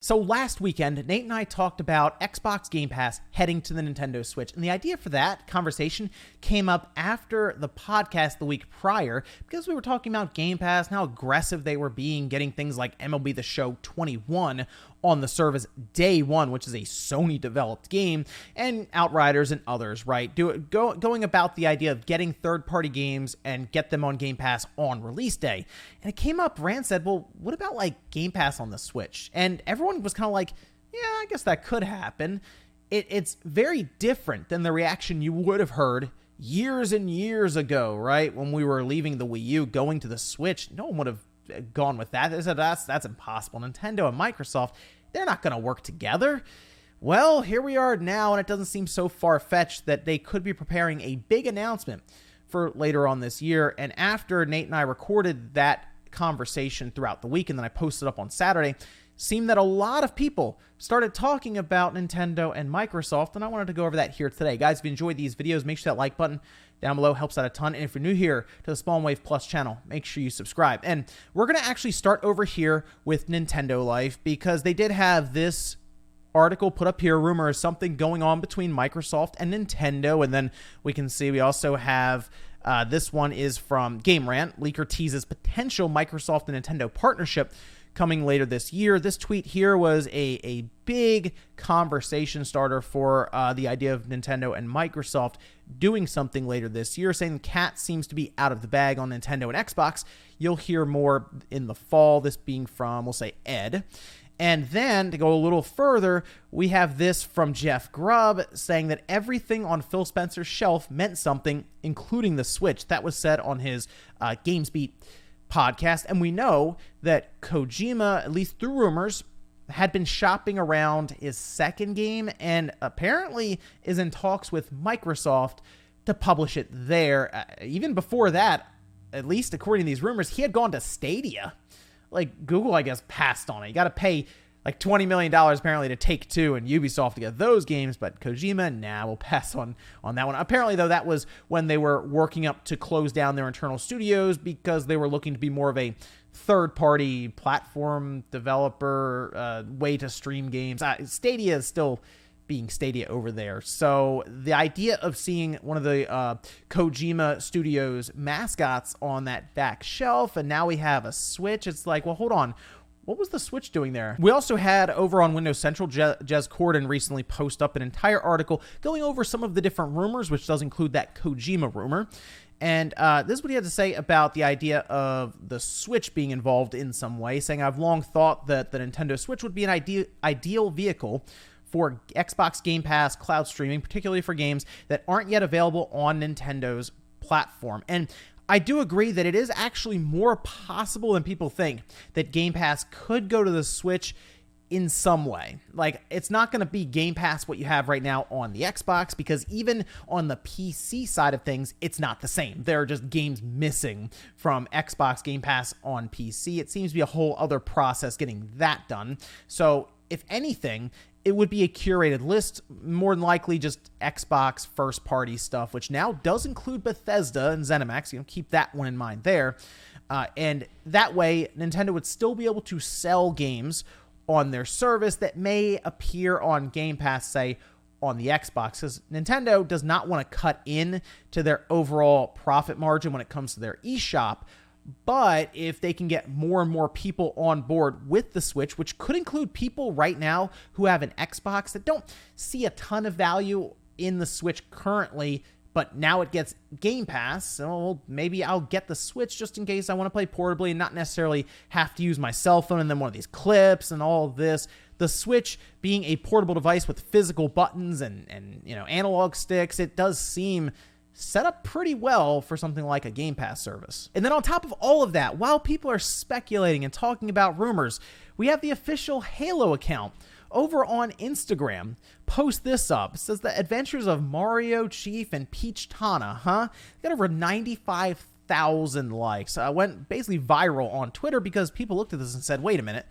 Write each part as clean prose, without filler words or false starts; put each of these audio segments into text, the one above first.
So last weekend, Nate and I talked about Xbox Game Pass heading to the Nintendo Switch. And the idea for that conversation came up after the podcast the week prior because we were talking about Game Pass and how aggressive they were being, getting things like MLB The Show 21 on the service day one, which is a Sony-developed game, and Outriders and others, right? Going about the idea of getting third-party games and get them on Game Pass on release day. And it came up, Rand said, well, what about like Game Pass on the Switch? And everyone was kind of like, yeah, I guess that could happen. It's very different than the reaction you would have heard years and years ago, right? When we were leaving the Wii U, going to the Switch, no one would have gone with that. They said that's impossible. Nintendo and Microsoft, they're not going to work together. Well, here we are now, and it doesn't seem so far-fetched that they could be preparing a big announcement for later on this year. And after Nate and I recorded that conversation throughout the week, and then I posted up on Saturday, seemed that a lot of people started talking about Nintendo and Microsoft, and I wanted to go over that here today. Guys, if you enjoyed these videos, make sure that like button down below helps out a ton. And if you're new here to the Spawn Wave Plus channel, make sure you subscribe. And we're going to actually start over here with Nintendo Life because they did have this article put up here, rumor of something going on between Microsoft and Nintendo. And then we can see we also have this one is from Game Rant. Leaker teases potential Microsoft and Nintendo partnership coming later this year. This tweet here was a big conversation starter for the idea of Nintendo and Microsoft doing something later this year, saying the cat seems to be out of the bag on Nintendo and Xbox. You'll hear more in the fall, this being from, we'll say, Ed. And then, to go a little further, we have this from Jeff Grubb saying that everything on Phil Spencer's shelf meant something, including the Switch. That was said on his GamesBeat podcast, and we know that Kojima, at least through rumors, had been shopping around his second game and apparently is in talks with Microsoft to publish it there. Even before that, at least according to these rumors, he had gone to Stadia. Like, Google, I guess, passed on it. You got to pay like $20 million apparently to Take-Two and Ubisoft to get those games, but Kojima, we'll pass on that one. Apparently, though, that was when they were working up to close down their internal studios because they were looking to be more of a third-party platform developer, way to stream games. Stadia is still being Stadia over there. So the idea of seeing one of the Kojima Studios mascots on that back shelf, and now we have a Switch, it's like, well, hold on. What was the Switch doing there? We also had over on Windows Central, Jez Corden recently post up an entire article going over some of the different rumors, which does include that Kojima rumor. And this is what he had to say about the idea of the Switch being involved in some way, saying, I've long thought that the Nintendo Switch would be an ideal vehicle for Xbox Game Pass cloud streaming, particularly for games that aren't yet available on Nintendo's platform. And I do agree that it is actually more possible than people think that Game Pass could go to the Switch in some way. Like, it's not going to be Game Pass what you have right now on the Xbox, because even on the PC side of things, it's not the same. There are just games missing from Xbox Game Pass on PC. It seems to be a whole other process getting that done. So, if anything, it would be a curated list, more than likely just Xbox first-party stuff, which now does include Bethesda and ZeniMax. Keep that one in mind there. And that way, Nintendo would still be able to sell games on their service that may appear on Game Pass, say, on the Xbox, because Nintendo does not want to cut in to their overall profit margin when it comes to their eShop. But if they can get more and more people on board with the Switch, which could include people right now who have an Xbox that don't see a ton of value in the Switch currently, but now it gets Game Pass, so maybe I'll get the Switch just in case I want to play portably and not necessarily have to use my cell phone and then one of these clips and all of this. The Switch being a portable device with physical buttons and analog sticks, it does seem set up pretty well for something like a Game Pass service. And then on top of all of that, while people are speculating and talking about rumors, we have the official Halo account over on Instagram post this up. It says the adventures of Mario, Chief, and Peach Tana, Got over 95,000 likes. Went basically viral on Twitter because people looked at this and said, wait a minute,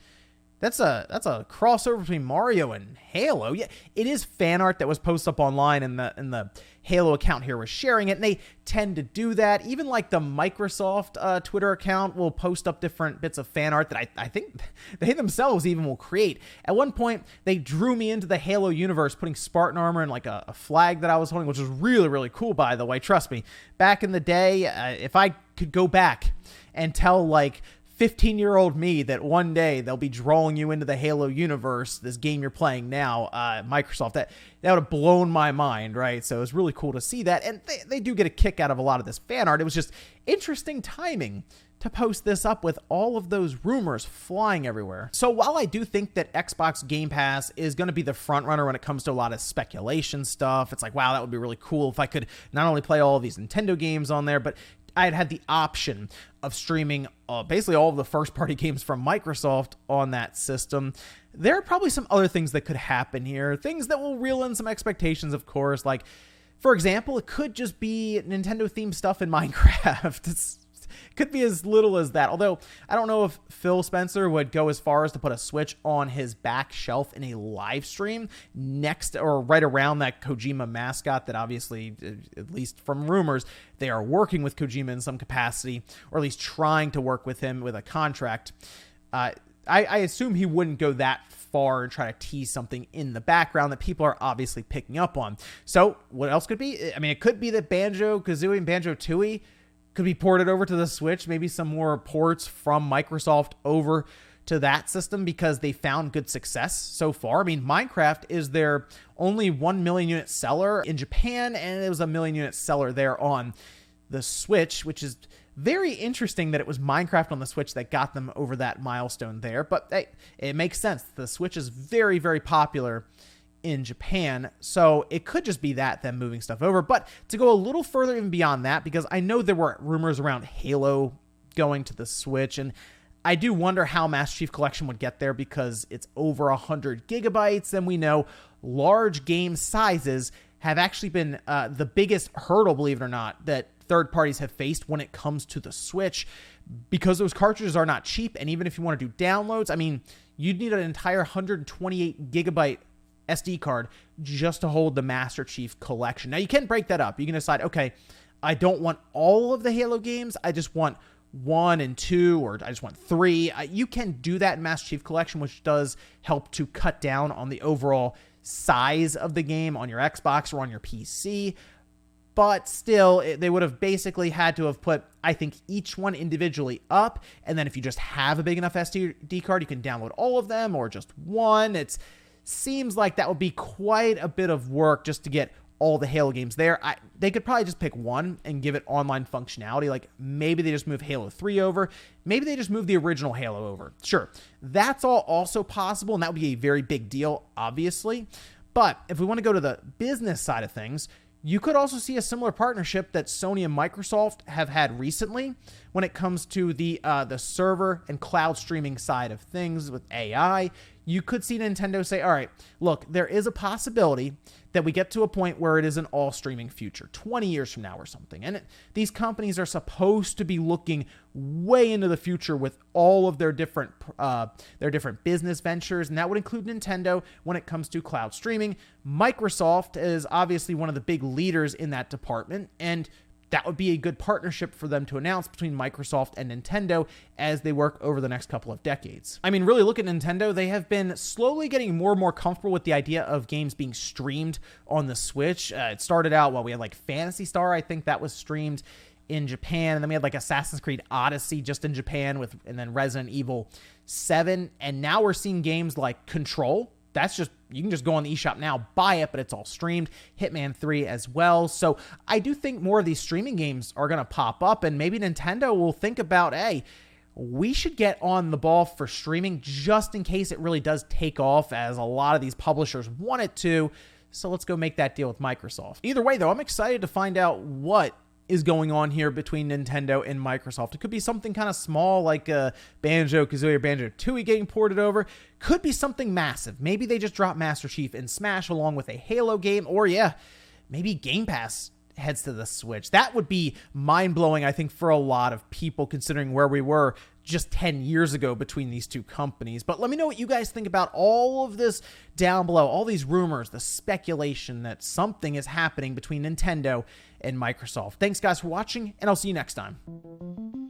That's a crossover between Mario and Halo. Yeah, it is fan art that was posted up online, and the Halo account here was sharing it, and they tend to do that. Even like the Microsoft Twitter account will post up different bits of fan art that I think they themselves even will create. At one point, they drew me into the Halo universe, putting Spartan armor and like a flag that I was holding, which was really, really cool, by the way. Trust me, back in the day, if I could go back and tell like 15-year-old me that one day they'll be drawing you into the Halo universe, this game you're playing now, Microsoft, that would have blown my mind, right? So it was really cool to see that, and they do get a kick out of a lot of this fan art. It was just interesting timing to post this up with all of those rumors flying everywhere. So while I do think that Xbox Game Pass is going to be the front runner when it comes to a lot of speculation stuff, it's like, wow, that would be really cool if I could not only play all of these Nintendo games on there, but I had the option of streaming basically all of the first-party games from Microsoft on that system. There are probably some other things that could happen here, things that will reel in some expectations, of course. Like, for example, it could just be Nintendo-themed stuff in Minecraft. It could be as little as that. Although, I don't know if Phil Spencer would go as far as to put a Switch on his back shelf in a live stream next or right around that Kojima mascot that obviously, at least from rumors, they are working with Kojima in some capacity, or at least trying to work with him with a contract. I assume he wouldn't go that far and try to tease something in the background that people are obviously picking up on. So, what else could be? I mean, it could be that Banjo-Kazooie and Banjo-Tooie could be ported over to the Switch, maybe some more ports from Microsoft over to that system because they found good success so far. I mean, Minecraft is their only 1 million unit seller in Japan, and it was a 1 million unit seller there on the Switch, which is very interesting that it was Minecraft on the Switch that got them over that milestone there. But hey, it makes sense. The Switch is very, very popular in Japan, so it could just be them moving stuff over. But to go a little further even beyond that, because I know there were rumors around Halo going to the Switch, and I do wonder how Master Chief Collection would get there because it's over 100 gigabytes, and we know large game sizes have actually been the biggest hurdle, believe it or not, that third parties have faced when it comes to the Switch, because those cartridges are not cheap. And even if you want to do downloads, I mean, you'd need an entire 128 gigabyte SD card just to hold the Master Chief Collection. Now, you can break that up. You can decide, okay, I don't want all of the Halo games. I just want 1 and 2, or I just want 3. You can do that in Master Chief Collection, which does help to cut down on the overall size of the game on your Xbox or on your PC. But still, they would have basically had to have put, I think, each one individually up. And then if you just have a big enough SD card, you can download all of them or just one. It seems like that would be quite a bit of work just to get all the Halo games there. They could probably just pick one and give it online functionality. Like, maybe they just move Halo 3 over. Maybe they just move the original Halo over. Sure, that's all also possible, and that would be a very big deal, obviously. But if we want to go to the business side of things, you could also see a similar partnership that Sony and Microsoft have had recently when it comes to the server and cloud streaming side of things with AI. You could see Nintendo say, all right, look, there is a possibility that we get to a point where it is an all-streaming future, 20 years from now or something. And these companies are supposed to be looking way into the future with all of their different business ventures, and that would include Nintendo when it comes to cloud streaming. Microsoft is obviously one of the big leaders in that department, and that would be a good partnership for them to announce between Microsoft and Nintendo as they work over the next couple of decades. I mean, really look at Nintendo. They have been slowly getting more and more comfortable with the idea of games being streamed on the Switch. It started out, we had like Phantasy Star, I think that was streamed in Japan, and then we had like Assassin's Creed Odyssey just in Japan and then Resident Evil 7, and now we're seeing games like Control. That's just, you can just go on the eShop now, buy it, but it's all streamed. Hitman 3 as well. So I do think more of these streaming games are going to pop up, and maybe Nintendo will think about, hey, we should get on the ball for streaming just in case it really does take off, as a lot of these publishers want it to. So let's go make that deal with Microsoft. Either way, though, I'm excited to find out what is going on here between Nintendo and Microsoft. It could be something kind of small like Banjo-Kazooie or Banjo-Tooie getting ported over. Could be something massive. Maybe they just drop Master Chief and Smash along with a Halo game, or maybe Game Pass heads to the Switch. That would be mind-blowing, I think, for a lot of people, considering where we were just 10 years ago between these two companies. But let me know what you guys think about all of this down below, all these rumors, the speculation that something is happening between Nintendo and Microsoft. Thanks guys for watching, and I'll see you next time.